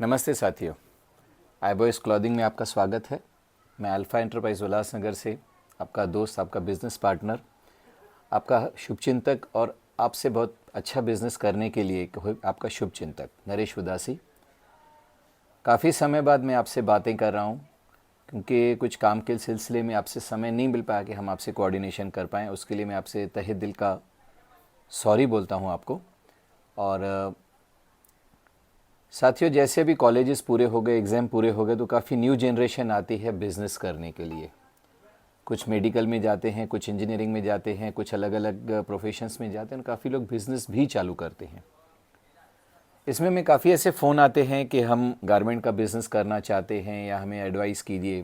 नमस्ते साथियों, आई boys clothing में आपका स्वागत है। मैं अल्फ़ा एंटरप्राइज उल्लासनगर से आपका दोस्त, आपका बिज़नेस पार्टनर, आपका शुभचिंतक और आपसे बहुत अच्छा बिज़नेस करने के लिए आपका शुभचिंतक नरेश उदासी। काफ़ी समय बाद मैं आपसे बातें कर रहा हूँ क्योंकि कुछ काम के सिलसिले में आपसे समय नहीं मिल पाया कि हम आपसे कोऑर्डिनेशन कर पाएँ। उसके लिए मैं आपसे तहे दिल का सॉरी बोलता हूँ आपको। और साथियों, जैसे अभी कॉलेजेस पूरे हो गए, एग्ज़ाम पूरे हो गए, तो काफ़ी न्यू जनरेशन आती है बिज़नेस करने के लिए। कुछ मेडिकल में जाते हैं, कुछ इंजीनियरिंग में जाते हैं, कुछ अलग अलग प्रोफेशंस में जाते हैं, काफ़ी लोग बिज़नेस भी चालू करते हैं। इसमें मैं काफ़ी ऐसे फ़ोन आते हैं कि हम गारमेंट का बिज़नेस करना चाहते हैं या हमें एडवाइस कीजिए।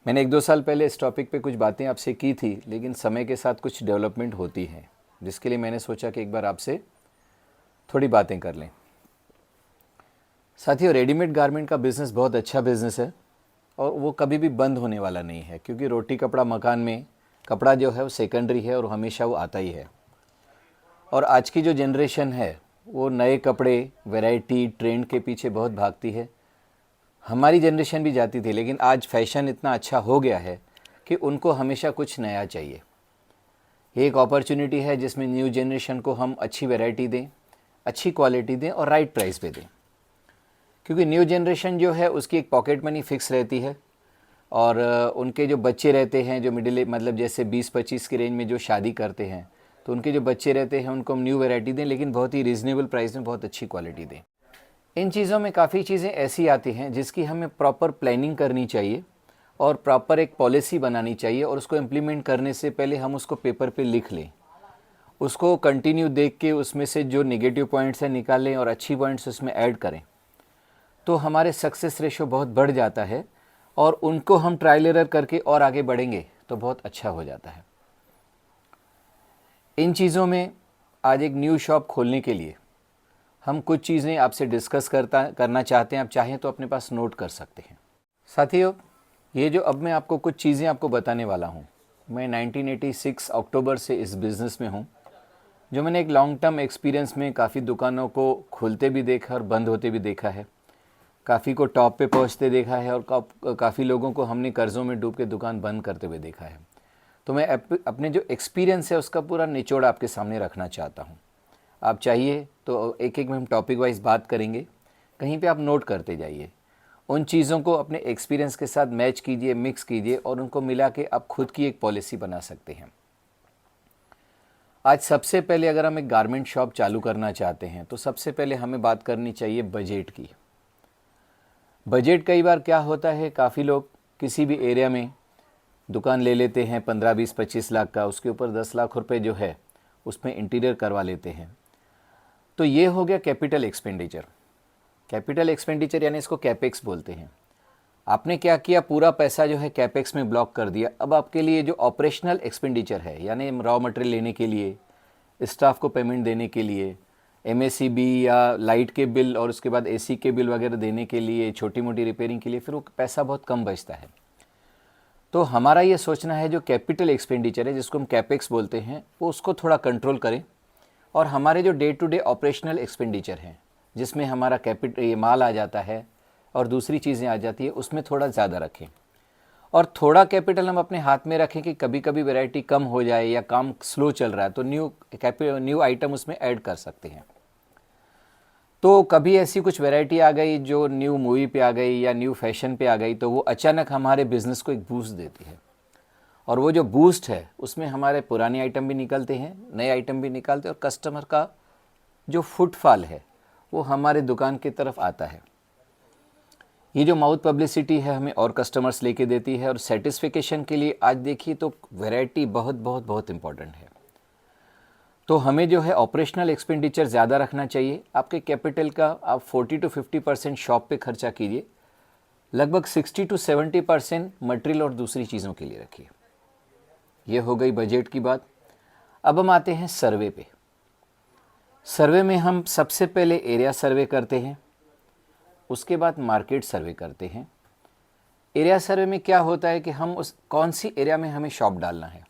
मैंने 1-2 साल पहले इस टॉपिक पे कुछ बातें आपसे की थी, लेकिन समय के साथ कुछ डेवलपमेंट होती है, जिसके लिए मैंने सोचा कि एक बार आपसे थोड़ी बातें कर लें। साथियों, रेडीमेड गारमेंट का बिज़नेस बहुत अच्छा बिज़नेस है और वो कभी भी बंद होने वाला नहीं है, क्योंकि रोटी कपड़ा मकान में कपड़ा जो है वो सेकेंडरी है और हमेशा वो आता ही है। और आज की जो जनरेशन है वो नए कपड़े, वैरायटी, ट्रेंड के पीछे बहुत भागती है। हमारी जनरेशन भी जाती थी, लेकिन आज फैशन इतना अच्छा हो गया है कि उनको हमेशा कुछ नया चाहिए। ये एक अपॉर्चुनिटी है जिसमें न्यू जनरेशन को हम अच्छी वैरायटी दें, अच्छी क्वालिटी दें और राइट प्राइस पे दें। क्योंकि न्यू जनरेशन जो है उसकी एक पॉकेट मनी फिक्स रहती है और उनके जो बच्चे रहते हैं, जो मिडिल मतलब जैसे 20-25 की रेंज में जो शादी करते हैं, तो उनके जो बच्चे रहते हैं उनको हम न्यू वैरायटी दें, लेकिन बहुत ही रीज़नेबल प्राइस में बहुत अच्छी क्वालिटी दें। इन चीज़ों में काफ़ी चीज़ें ऐसी आती हैं जिसकी हमें प्रॉपर प्लानिंग करनी चाहिए और प्रॉपर एक पॉलिसी बनानी चाहिए, और उसको इम्प्लीमेंट करने से पहले हम उसको पेपर पे लिख लें, उसको कंटिन्यू देख के उसमें से जो नेगेटिव पॉइंट्स हैं निकालें और अच्छी पॉइंट्स उसमें ऐड करें, तो हमारे सक्सेस रेशो बहुत बढ़ जाता है और उनको हम ट्रायल एरर करके और आगे बढ़ेंगे तो बहुत अच्छा हो जाता है। इन चीज़ों में आज एक न्यू शॉप खोलने के लिए हम कुछ चीज़ें आपसे डिस्कस करना चाहते हैं। आप चाहें तो अपने पास नोट कर सकते हैं। साथियों, ये जो अब मैं आपको कुछ चीज़ें आपको बताने वाला हूँ, मैं 1986 अक्टूबर से इस बिज़नेस में हूँ। जो मैंने एक लॉन्ग टर्म एक्सपीरियंस में काफ़ी दुकानों को खुलते भी देखा और बंद होते भी देखा है, काफ़ी को टॉप पे पहुंचते देखा है और काफ़ी लोगों को हमने कर्ज़ों में डूब के दुकान बंद करते हुए देखा है। तो मैं अपने जो एक्सपीरियंस है उसका पूरा निचोड़ आपके सामने रखना चाहता हूं। आप चाहिए तो एक एक में हम टॉपिक वाइज बात करेंगे, कहीं पे आप नोट करते जाइए। उन चीज़ों को अपने एक्सपीरियंस के साथ मैच कीजिए, मिक्स कीजिए और उनको मिला के आप खुद की एक पॉलिसी बना सकते हैं। आज सबसे पहले अगर हम एक गारमेंट शॉप चालू करना चाहते हैं तो सबसे पहले हमें बात करनी चाहिए बजट की। बजट कई बार क्या होता है, काफ़ी लोग किसी भी एरिया में दुकान ले लेते हैं 15-20-25 लाख का, उसके ऊपर 10 लाख रुपए जो है उसमें इंटीरियर करवा लेते हैं। तो ये हो गया कैपिटल एक्सपेंडिचर। कैपिटल एक्सपेंडिचर यानी इसको कैपेक्स बोलते हैं। आपने क्या किया, पूरा पैसा जो है कैपेक्स में ब्लॉक कर दिया। अब आपके लिए जो ऑपरेशनल एक्सपेंडिचर है, यानी रॉ मटेरियल लेने के लिए, स्टाफ को पेमेंट देने के लिए, एमएससीबी या लाइट के बिल और उसके बाद एसी के बिल वगैरह देने के लिए, छोटी मोटी रिपेयरिंग के लिए, फिर वो पैसा बहुत कम बचता है। तो हमारा ये सोचना है जो कैपिटल एक्सपेंडिचर है, जिसको हम कैपेक्स बोलते हैं, वो उसको थोड़ा कंट्रोल करें और हमारे जो day to day operational expenditure हैं, जिसमें हमारा ये माल आ जाता है और दूसरी चीज़ें आ जाती है, उसमें थोड़ा ज़्यादा रखें। और थोड़ा कैपिटल हम अपने हाथ में रखें कि कभी कभी वैरायटी कम हो जाए या काम स्लो चल रहा है तो न्यू आइटम उसमें ऐड कर सकते हैं। तो कभी ऐसी कुछ वैरायटी आ गई जो न्यू मूवी पे आ गई या न्यू फैशन पे आ गई, तो वो अचानक हमारे बिज़नेस को एक बूस्ट देती है। और वो जो बूस्ट है उसमें हमारे पुराने आइटम भी निकलते हैं, नए आइटम भी निकलते हैं और कस्टमर का जो फुटफॉल है वो हमारे दुकान की तरफ आता है। ये जो माउथ पब्लिसिटी है हमें और कस्टमर्स लेके देती है। और सेटिस्फिकेशन के लिए आज देखिए तो वैरायटी बहुत बहुत बहुत इंपॉर्टेंट है। तो हमें जो है ऑपरेशनल एक्सपेंडिचर ज़्यादा रखना चाहिए। आपके कैपिटल का आप 40-50% शॉप पे खर्चा कीजिए, लगभग 60-70% मटेरियल और दूसरी चीज़ों के लिए रखिए। ये हो गई बजट की बात। अब हम आते हैं सर्वे पे। सर्वे में हम सबसे पहले एरिया सर्वे करते हैं, उसके बाद मार्केट सर्वे करते हैं। एरिया सर्वे में क्या होता है कि हम उस कौन सी एरिया में हमें शॉप डालना है।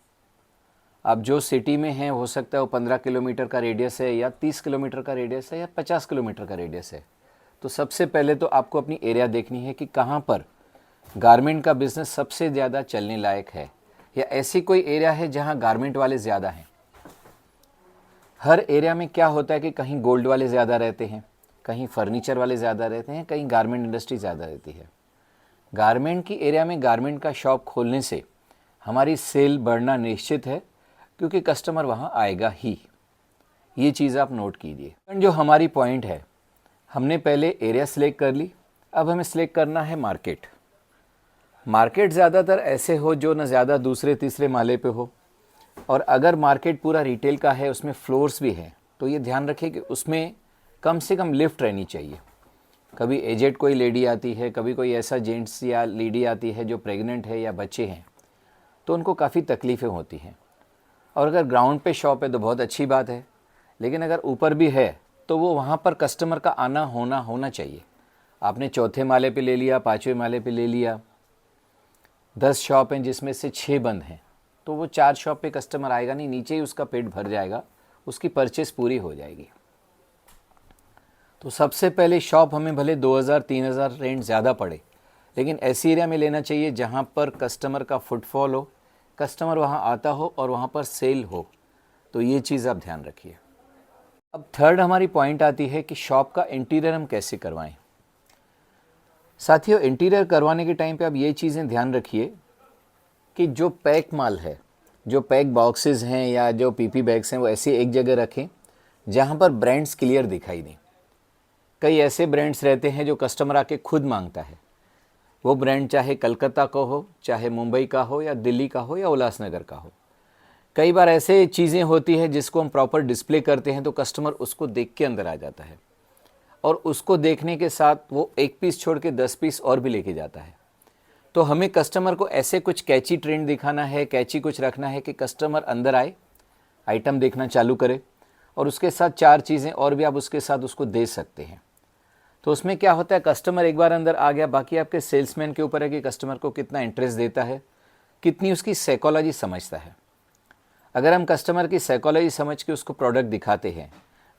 अब जो सिटी में है हो सकता है वो 15 किलोमीटर का रेडियस है या 30 किलोमीटर का रेडियस है या 50 किलोमीटर का रेडियस है, तो सबसे पहले तो आपको अपनी एरिया देखनी है कि कहाँ पर गारमेंट का बिज़नेस सबसे ज़्यादा चलने लायक है, या ऐसी कोई एरिया है जहाँ गारमेंट वाले ज़्यादा हैं। हर एरिया में क्या होता है कि कहीं गोल्ड वाले ज़्यादा रहते हैं, कहीं फर्नीचर वाले ज़्यादा रहते हैं, कहीं गारमेंट इंडस्ट्री ज़्यादा रहती है। गारमेंट की एरिया में गारमेंट का शॉप खोलने से हमारी सेल बढ़ना निश्चित है, क्योंकि कस्टमर वहाँ आएगा ही। ये चीज़ आप नोट कीजिए। जो हमारी पॉइंट है, हमने पहले एरिया सिलेक्ट कर ली, अब हमें सिलेक्ट करना है मार्केट। मार्केट ज़्यादातर ऐसे हो जो न ज़्यादा दूसरे तीसरे माले पे हो, और अगर मार्केट पूरा रिटेल का है, उसमें फ्लोर्स भी हैं, तो ये ध्यान रखें कि उसमें कम से कम लिफ्ट रहनी चाहिए। कभी एजेड कोई लेडी आती है, कभी कोई ऐसा जेंट्स या लेडी आती है जो प्रेग्नेंट है या बच्चे हैं, तो उनको काफ़ी तकलीफ़ें होती हैं। और अगर ग्राउंड पे शॉप है तो बहुत अच्छी बात है, लेकिन अगर ऊपर भी है तो वो वहाँ पर कस्टमर का आना होना चाहिए। आपने चौथे माले पे ले लिया, पाँचवें माले पे ले लिया, 10 शॉप हैं जिसमें से 6 बंद हैं, तो वो 4 शॉप पे कस्टमर आएगा नहीं, नीचे ही उसका पेट भर जाएगा, उसकी परचेस पूरी हो जाएगी। तो सबसे पहले शॉप हमें भले 2000-3000 रेंट ज़्यादा पड़े, लेकिन ऐसी एरिया में लेना चाहिए जहाँ पर कस्टमर का फुटफॉल हो, कस्टमर वहाँ आता हो और वहाँ पर सेल हो। तो ये चीज़ आप ध्यान रखिए। अब थर्ड हमारी पॉइंट आती है कि शॉप का इंटीरियर हम कैसे करवाएं। साथियों, इंटीरियर करवाने के टाइम पे आप ये चीज़ें ध्यान रखिए कि जो पैक माल है, जो पैक बॉक्सेस हैं या जो पीपी बैग्स हैं, वो ऐसे एक जगह रखें जहाँ पर ब्रांड्स क्लियर दिखाई दें। कई ऐसे ब्रांड्स रहते हैं जो कस्टमर आके खुद मांगता है, वो ब्रांड चाहे कलकत्ता का हो, चाहे मुंबई का हो, या दिल्ली का हो, या उल्लासनगर का हो। कई बार ऐसे चीज़ें होती हैं जिसको हम प्रॉपर डिस्प्ले करते हैं तो कस्टमर उसको देख के अंदर आ जाता है, और उसको देखने के साथ वो एक पीस छोड़ के 10 पीस और भी लेके जाता है। तो हमें कस्टमर को ऐसे कुछ कैची ट्रेंड दिखाना है, कैची कुछ रखना है कि कस्टमर अंदर आए, आइटम देखना चालू करे, और उसके साथ 4 चीज़ें और भी आप उसके साथ उसको दे सकते हैं। तो उसमें क्या होता है, कस्टमर एक बार अंदर आ गया, बाकी आपके सेल्समैन के ऊपर है कि कस्टमर को कितना इंटरेस्ट देता है, कितनी उसकी साइकोलॉजी समझता है। अगर हम कस्टमर की साइकोलॉजी समझ के उसको प्रोडक्ट दिखाते हैं,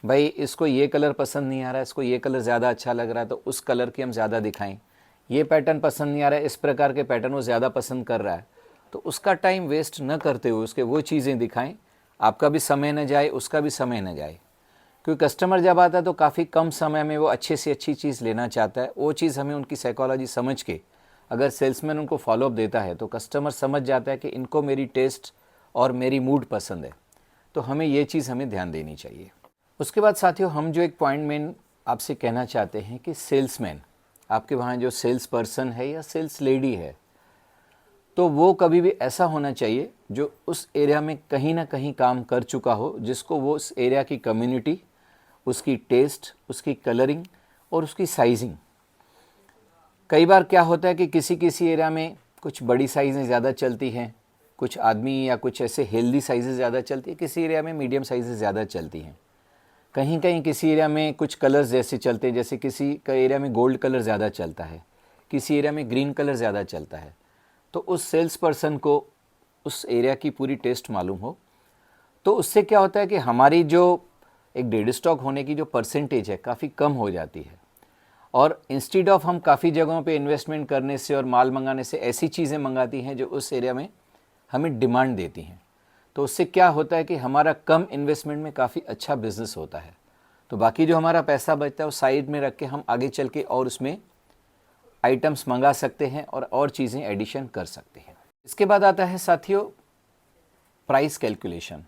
भाई इसको ये कलर पसंद नहीं आ रहा है, इसको ये कलर ज़्यादा अच्छा लग रहा है तो उस कलर की हम ज़्यादा दिखाएं, ये पैटर्न पसंद नहीं आ रहा है, इस प्रकार के पैटर्न वो ज़्यादा पसंद कर रहा है, तो उसका टाइम वेस्ट न करते हुए उसके वो चीज़ें दिखाएं, आपका भी समय न जाए, उसका भी समय न जाए। क्योंकि कस्टमर जब आता है तो काफ़ी कम समय में वो अच्छे से अच्छी चीज़ लेना चाहता है। वो चीज़ हमें उनकी साइकोलॉजी समझ के अगर सेल्समैन उनको फॉलोअप देता है तो कस्टमर समझ जाता है कि इनको मेरी टेस्ट और मेरी मूड पसंद है। तो हमें ये चीज़ हमें ध्यान देनी चाहिए। उसके बाद साथियों, हम जो एक पॉइंट मेन आपसे कहना चाहते हैं कि सेल्समैन, आपके वहाँ जो सेल्स पर्सन है या सेल्स लेडी है, तो वो कभी भी ऐसा होना चाहिए जो उस एरिया में कहीं ना कहीं काम कर चुका हो, जिसको वो उस एरिया की कम्युनिटी, उसकी टेस्ट, उसकी कलरिंग और उसकी साइजिंग। कई बार क्या होता है कि किसी किसी एरिया में कुछ बड़ी साइज़ें ज़्यादा चलती हैं, कुछ आदमी या कुछ ऐसे हेल्दी साइज़ें ज़्यादा चलती है, किसी एरिया में मीडियम साइज़ें ज़्यादा चलती हैं। कहीं कहीं किसी एरिया में कुछ कलर्स जैसे चलते हैं, जैसे किसी का एरिया में गोल्ड कलर ज़्यादा चलता है, किसी एरिया में ग्रीन कलर ज़्यादा चलता है। तो उस सेल्स पर्सन को उस एरिया की पूरी टेस्ट मालूम हो, तो उससे क्या होता है कि हमारी जो एक डेड स्टॉक होने की जो परसेंटेज है काफ़ी कम हो जाती है। और इंस्टीड ऑफ हम काफ़ी जगहों पे इन्वेस्टमेंट करने से और माल मंगाने से ऐसी चीज़ें मंगाती हैं जो उस एरिया में हमें डिमांड देती हैं। तो उससे क्या होता है कि हमारा कम इन्वेस्टमेंट में काफ़ी अच्छा बिजनेस होता है। तो बाकी जो हमारा पैसा बचता है वो साइड में रख के हम आगे चल के और उसमें आइटम्स मंगा सकते हैं और चीज़ें एडिशन कर सकते हैं। इसके बाद आता है साथियों प्राइस कैलकुलेशन।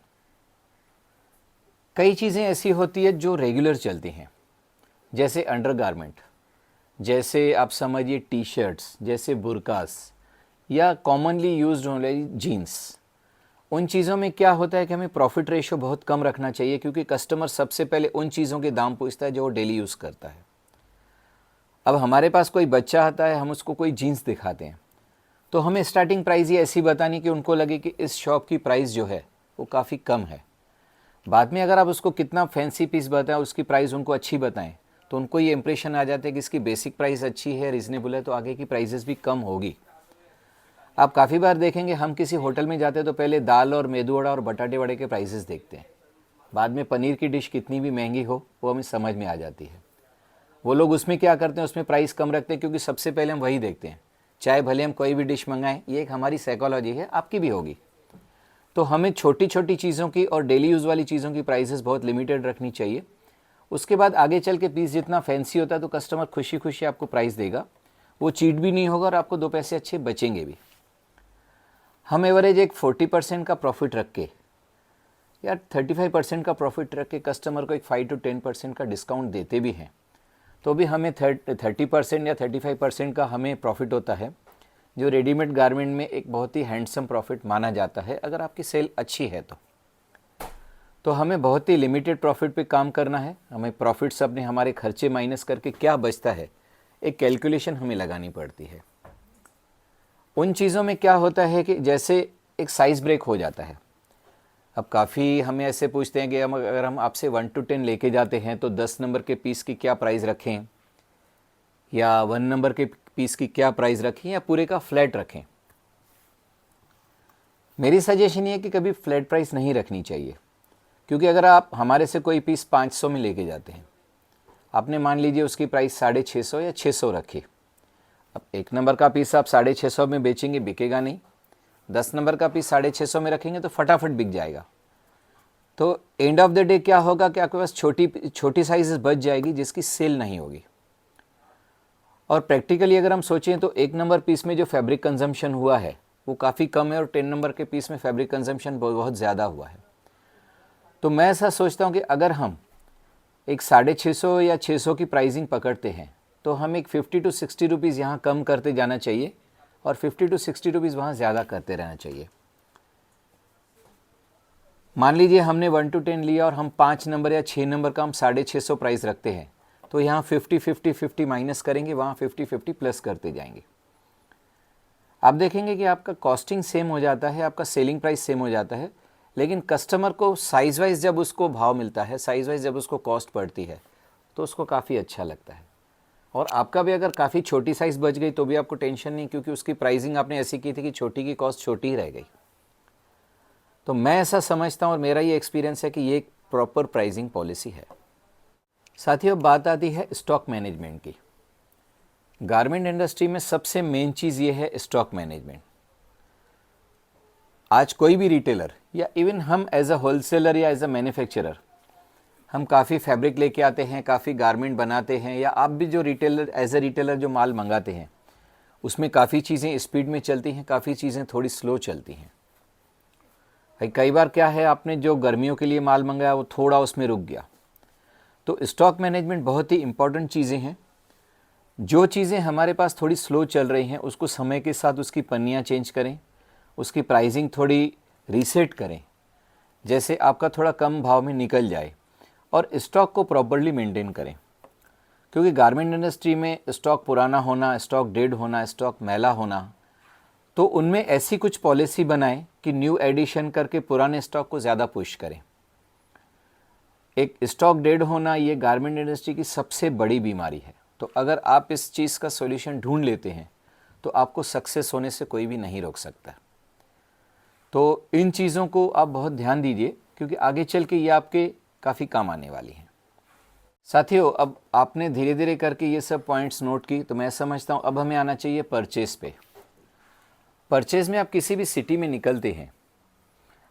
कई चीज़ें ऐसी होती है जो रेगुलर चलती हैं, जैसे अंडरगारमेंट, जैसे आप समझिए टी शर्ट्स, जैसे बुरकास, या कॉमनली यूज्ड होने वाली जीन्स। उन चीज़ों में क्या होता है कि हमें प्रॉफिट रेशो बहुत कम रखना चाहिए, क्योंकि कस्टमर सबसे पहले उन चीज़ों के दाम पूछता है जो वो डेली यूज़ करता है। अब हमारे पास कोई बच्चा आता है, हम उसको कोई जीन्स दिखाते हैं, तो हमें स्टार्टिंग प्राइस ही ऐसी बतानी कि उनको लगे कि इस शॉप की प्राइस जो है वो काफ़ी कम है। बाद में अगर आप उसको कितना फैंसी पीस बताएं, उसकी प्राइस उनको अच्छी बताएं, तो उनको ये इंप्रेशन आ जाता है कि इसकी बेसिक प्राइस अच्छी है, रीज़नेबल है, तो आगे की प्राइसेस भी कम होगी। आप काफ़ी बार देखेंगे हम किसी होटल में जाते हैं तो पहले दाल और मेदू वड़ा और बटाटे वड़े के प्राइसेस देखते हैं, बाद में पनीर की डिश कितनी भी महंगी हो वो हमें समझ में आ जाती है। वो लोग उसमें क्या करते हैं, उसमें प्राइस कम रखते हैं क्योंकि सबसे पहले हम वही देखते हैं, चाहे भले हम कोई भी डिश मंगाएं। ये एक हमारी साइकोलॉजी है, आपकी भी होगी। तो हमें छोटी छोटी चीज़ों की और डेली यूज़ वाली चीज़ों की प्राइसेस बहुत लिमिटेड रखनी चाहिए। उसके बाद आगे चल के पीस जितना फैंसी होता है तो कस्टमर खुशी खुशी आपको प्राइस देगा, वो चीट भी नहीं होगा और आपको 2 पैसे अच्छे बचेंगे भी। हम एवरेज एक 40% का प्रॉफिट रख के या 35% का प्रॉफिट रख के कस्टमर को एक 5 to 10% का डिस्काउंट देते भी हैं, तो भी हमें 30% या 35% का हमें प्रॉफिट होता है, जो रेडीमेड गारमेंट में एक बहुत ही हैंडसम प्रॉफिट माना जाता है अगर आपकी सेल अच्छी है तो हमें बहुत ही लिमिटेड प्रॉफिट पे काम करना है। हमें प्रॉफिट से अपने हमारे खर्चे माइनस करके क्या बचता है, एक कैलकुलेशन हमें लगानी पड़ती है। उन चीज़ों में क्या होता है कि जैसे एक साइज़ ब्रेक हो जाता है। अब काफ़ी हमें ऐसे पूछते हैं कि अगर हम आपसे 1 to 10 लेके जाते हैं तो 10 नंबर के पीस की क्या प्राइस रखें, या 1 नंबर के पीस की क्या प्राइस रखें, या पूरे का फ्लैट रखें। मेरी सजेशन ये है कि कभी फ्लैट प्राइस नहीं रखनी चाहिए, क्योंकि अगर आप हमारे से कोई पीस 500 में लेके जाते हैं, आपने मान लीजिए उसकी प्राइस 650 या 600 रखी। अब 1 नंबर का पीस आप 650 में बेचेंगे, बिकेगा नहीं। 10 नंबर का पीस 650 में रखेंगे तो फटाफट बिक जाएगा। तो एंड ऑफ द डे क्या होगा कि आपके पास छोटी साइज़ बच जाएगी जिसकी सेल नहीं होगी। और प्रैक्टिकली अगर हम सोचें तो 1 नंबर पीस में जो फैब्रिक कंजम्पशन हुआ है वो काफ़ी कम है और 10 नंबर के पीस में फैब्रिक कंजम्पशन बहुत ज़्यादा हुआ है। तो मैं ऐसा सोचता हूँ कि अगर हम एक 650 या 600 की प्राइसिंग पकड़ते हैं तो हम एक 50 to 60 रुपीज़ यहाँ कम करते जाना चाहिए और 50 to 60 रुपीज़ वहाँ ज़्यादा करते रहना चाहिए। मान लीजिए हमने 1 to 10 लिया और हम 5 नंबर या 6 नंबर का हम 650 प्राइस रखते हैं, तो यहाँ 50 माइनस करेंगे, वहाँ 50 प्लस करते जाएंगे। आप देखेंगे कि आपका कॉस्टिंग सेम हो जाता है, आपका सेलिंग प्राइस सेम हो जाता है, लेकिन कस्टमर को साइज़ वाइज जब उसको भाव मिलता है, साइज़ वाइज जब उसको कॉस्ट पड़ती है तो उसको काफ़ी अच्छा लगता है। और आपका भी अगर काफ़ी छोटी साइज़ बच गई तो भी आपको टेंशन नहीं, क्योंकि उसकी प्राइसिंग आपने ऐसी की थी कि छोटी की कॉस्ट छोटी ही रह गई। तो मैं ऐसा समझता हूँ और मेरा ये एक्सपीरियंस है कि ये एक प्रॉपर प्राइसिंग पॉलिसी है। साथियों, अब बात आती है स्टॉक मैनेजमेंट की। गारमेंट इंडस्ट्री में सबसे मेन चीज़ ये है स्टॉक मैनेजमेंट। आज कोई भी रिटेलर या इवन हम एज अ होलसेलर या एज अ मैन्युफैक्चरर, हम काफ़ी फैब्रिक लेके आते हैं, काफ़ी गारमेंट बनाते हैं, या आप भी जो रिटेलर एज अ रिटेलर जो माल मंगाते हैं उसमें काफ़ी चीज़ें स्पीड में चलती हैं, काफ़ी चीज़ें थोड़ी स्लो चलती हैं। भाई कई बार क्या है, आपने जो गर्मियों के लिए माल मंगाया वो थोड़ा उसमें रुक गया। तो स्टॉक मैनेजमेंट बहुत ही इंपॉर्टेंट चीज़ें हैं। जो चीज़ें हमारे पास थोड़ी स्लो चल रही हैं उसको समय के साथ उसकी पन्नियाँ चेंज करें, उसकी प्राइसिंग थोड़ी रीसेट करें, जैसे आपका थोड़ा कम भाव में निकल जाए, और स्टॉक को प्रॉपर्ली मेंटेन करें। क्योंकि गारमेंट इंडस्ट्री में स्टॉक पुराना होना, स्टॉक डेड होना, स्टॉक मैला होना, तो उनमें ऐसी कुछ पॉलिसी बनाएं कि न्यू एडिशन करके पुराने स्टॉक को ज़्यादा पुश करें। एक स्टॉक डेड होना ये गारमेंट इंडस्ट्री की सबसे बड़ी बीमारी है। तो अगर आप इस चीज़ का सॉल्यूशन ढूंढ लेते हैं तो आपको सक्सेस होने से कोई भी नहीं रोक सकता। तो इन चीज़ों को आप बहुत ध्यान दीजिए, क्योंकि आगे चल के ये आपके काफ़ी काम आने वाली हैं। साथियों, अब आपने धीरे धीरे करके ये सब पॉइंट्स नोट की, तो मैं समझता हूँ अब हमें आना चाहिए परचेज़ पे। परचेज़ में आप किसी भी सिटी में निकलते हैं,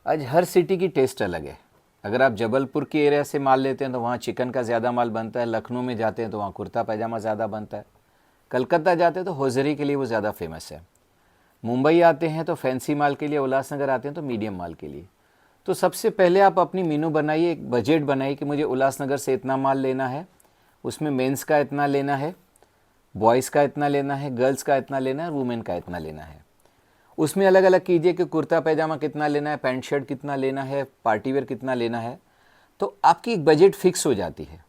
आज हर सिटी की टेस्ट अलग है। अगर आप जबलपुर के एरिया से माल लेते हैं तो वहाँ चिकन का ज़्यादा माल बनता है, लखनऊ में जाते हैं तो वहाँ कुर्ता पैजामा ज़्यादा बनता है, कलकत्ता जाते हैं तो होजरी के लिए वो ज़्यादा फेमस है, मुंबई आते हैं तो फैंसी माल के लिए, उल्लासनगर आते हैं तो मीडियम माल के लिए। तो सबसे पहले आप अपनी मीनू बनाइए, एक बजट बनाइए कि मुझे उल्लासनगर से इतना माल लेना है, उसमें मेंस का इतना लेना है, बॉयज़ का इतना लेना है, गर्ल्स का इतना लेना है, वुमेन का इतना लेना है। उसमें अलग अलग कीजिए कि कुर्ता पैजामा कितना लेना है, पैंट शर्ट कितना लेना है, पार्टी वेयर कितना लेना है। तो आपकी एक बजट फिक्स हो जाती है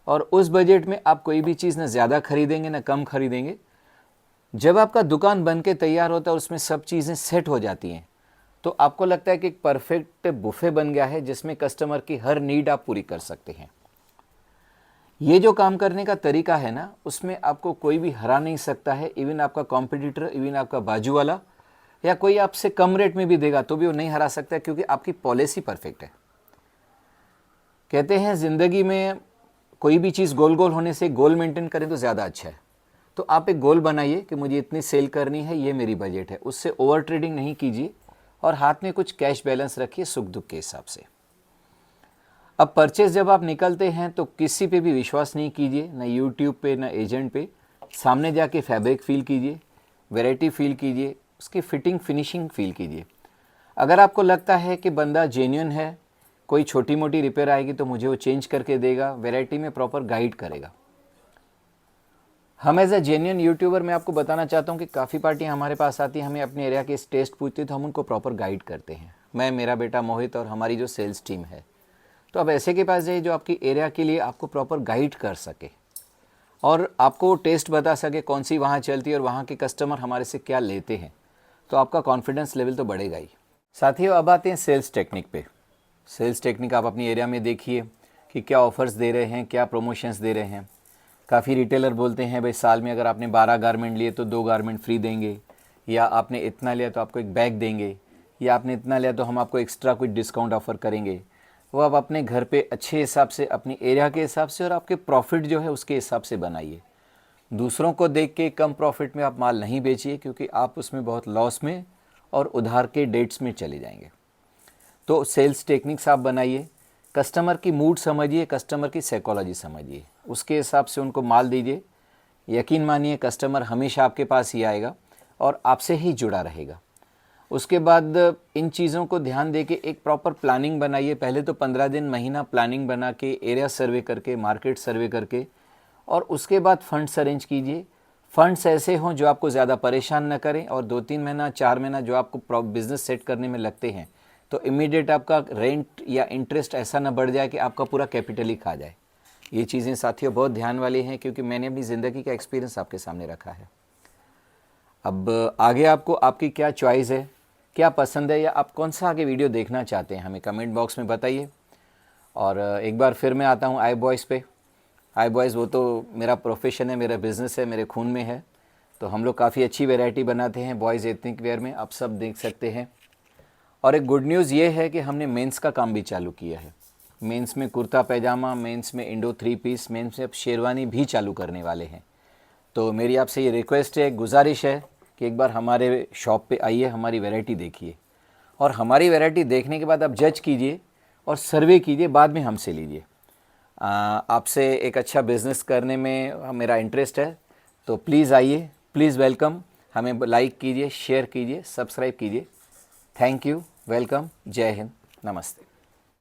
और उस बजट में आप कोई भी चीज़ ना ज़्यादा खरीदेंगे ना कम खरीदेंगे। जब आपका दुकान बन के तैयार होता है, उसमें सब चीज़ें सेट हो जाती हैं, तो आपको लगता है कि एक परफेक्ट बुफे बन गया है जिसमें कस्टमर की हर नीड आप पूरी कर सकते हैं। ये जो काम करने का तरीका है ना, उसमें आपको कोई भी हरा नहीं सकता है। इवन आपका कॉम्पिटिटर, इवन आपका बाजू वाला या कोई आपसे कम रेट में भी देगा तो भी वो नहीं हरा सकता है, क्योंकि आपकी पॉलिसी परफेक्ट है। कहते हैं ज़िंदगी में कोई भी चीज़ गोल गोल होने से गोल मेंटेन करें तो ज़्यादा अच्छा है। तो आप एक गोल बनाइए कि मुझे इतनी सेल करनी है, ये मेरी बजट है, उससे ओवर ट्रेडिंग नहीं कीजिए और हाथ में कुछ कैश बैलेंस रखिए सुख दुख के हिसाब से। अब परचेज जब आप निकलते हैं तो किसी पे भी विश्वास नहीं कीजिए, ना यूट्यूब पे ना एजेंट पे। सामने जाके फैब्रिक फील कीजिए, वैरायटी फील कीजिए, उसकी फिटिंग फिनिशिंग फील कीजिए। अगर आपको लगता है कि बंदा जेन्युइन है, कोई छोटी मोटी रिपेयर आएगी तो मुझे वो चेंज करके देगा, वैरायटी में प्रॉपर गाइड करेगा। हम एज ए जेन्युइन यूट्यूबर मैं आपको बताना चाहता हूँ कि काफ़ी पार्टियाँ हमारे पास आती हैं, हमें अपने एरिया के टेस्ट पूछती है तो हम उनको प्रॉपर गाइड करते हैं। मैं, मेरा बेटा मोहित और हमारी जो सेल्स टीम है। तो अब ऐसे के पास जाइए जो आपकी एरिया के लिए आपको प्रॉपर गाइड कर सके और आपको टेस्ट बता सके कौन सी वहाँ चलती है और वहाँ के कस्टमर हमारे से क्या लेते हैं। तो आपका कॉन्फिडेंस लेवल तो बढ़ेगा ही। साथियों, अब आते हैं सेल्स टेक्निक पे। सेल्स टेक्निक आप अपनी एरिया में देखिए कि क्या ऑफ़र्स दे रहे हैं, क्या प्रमोशंस दे रहे हैं। काफ़ी रिटेलर बोलते हैं भाई साल में अगर आपने 12 गारमेंट लिए तो 2 गारमेंट फ्री देंगे, या आपने इतना लिया तो आपको एक बैग देंगे, या आपने इतना लिया तो हम आपको एक्स्ट्रा कुछ डिस्काउंट ऑफ़र करेंगे। वो आप अपने घर पे अच्छे हिसाब से, अपनी एरिया के हिसाब से और आपके प्रॉफिट जो है उसके हिसाब से बनाइए। दूसरों को देख के कम प्रॉफिट में आप माल नहीं बेचिए, क्योंकि आप उसमें बहुत लॉस में और उधार के डेट्स में चले जाएंगे। तो सेल्स टेक्निक्स आप बनाइए, कस्टमर की मूड समझिए, कस्टमर की साइकोलॉजी समझिए, उसके हिसाब से उनको माल दीजिए। यकीन मानिए कस्टमर हमेशा आपके पास ही आएगा और आपसे ही जुड़ा रहेगा। उसके बाद इन चीज़ों को ध्यान दे के एक प्रॉपर प्लानिंग बनाइए। पहले तो 15 दिन, महीना प्लानिंग बना के, एरिया सर्वे करके, मार्केट सर्वे करके, और उसके बाद फंड्स अरेंज कीजिए। फंड्स ऐसे हों जो आपको ज़्यादा परेशान न करें, और 2-3 महीना 4 महीना जो आपको बिज़नेस सेट करने में लगते हैं तो इमीडिएट आपका रेंट या इंटरेस्ट ऐसा ना बढ़ जाए कि आपका पूरा कैपिटल ही खा जाए। ये चीज़ें साथियों बहुत ध्यान वाली हैं, क्योंकि मैंने अपनी ज़िंदगी का एक्सपीरियंस आपके सामने रखा है। अब आगे आपको आपकी क्या चॉइस है, क्या पसंद है, या आप कौन सा आगे वीडियो देखना चाहते हैं, हमें कमेंट बॉक्स में बताइए। और एक बार फिर मैं आता हूँ आई बॉयज़ पे। आई बॉयज़ वो तो मेरा प्रोफेशन है, मेरा बिज़नेस है, मेरे खून में है। तो हम लोग काफ़ी अच्छी वैरायटी बनाते हैं बॉयज़ एथनिक वेयर में, आप सब देख सकते हैं। और एक गुड न्यूज़ ये है कि हमने मेंस का काम भी चालू किया है। मेंस में कुर्ता पैजामा, मेंस में इंडो 3 पीस, मेंस में अब शेरवानी भी चालू करने वाले हैं। तो मेरी आपसे ये रिक्वेस्ट है, गुजारिश है कि एक बार हमारे शॉप पे आइए, हमारी वैरायटी देखिए, और हमारी वैरायटी देखने के बाद आप जज कीजिए और सर्वे कीजिए, बाद में हमसे लीजिए। आपसे एक अच्छा बिज़नेस करने में मेरा इंटरेस्ट है, तो प्लीज़ आइए, प्लीज़ वेलकम। हमें लाइक कीजिए, शेयर कीजिए, सब्सक्राइब कीजिए। थैंक यू, वेलकम, जय हिंद, नमस्ते।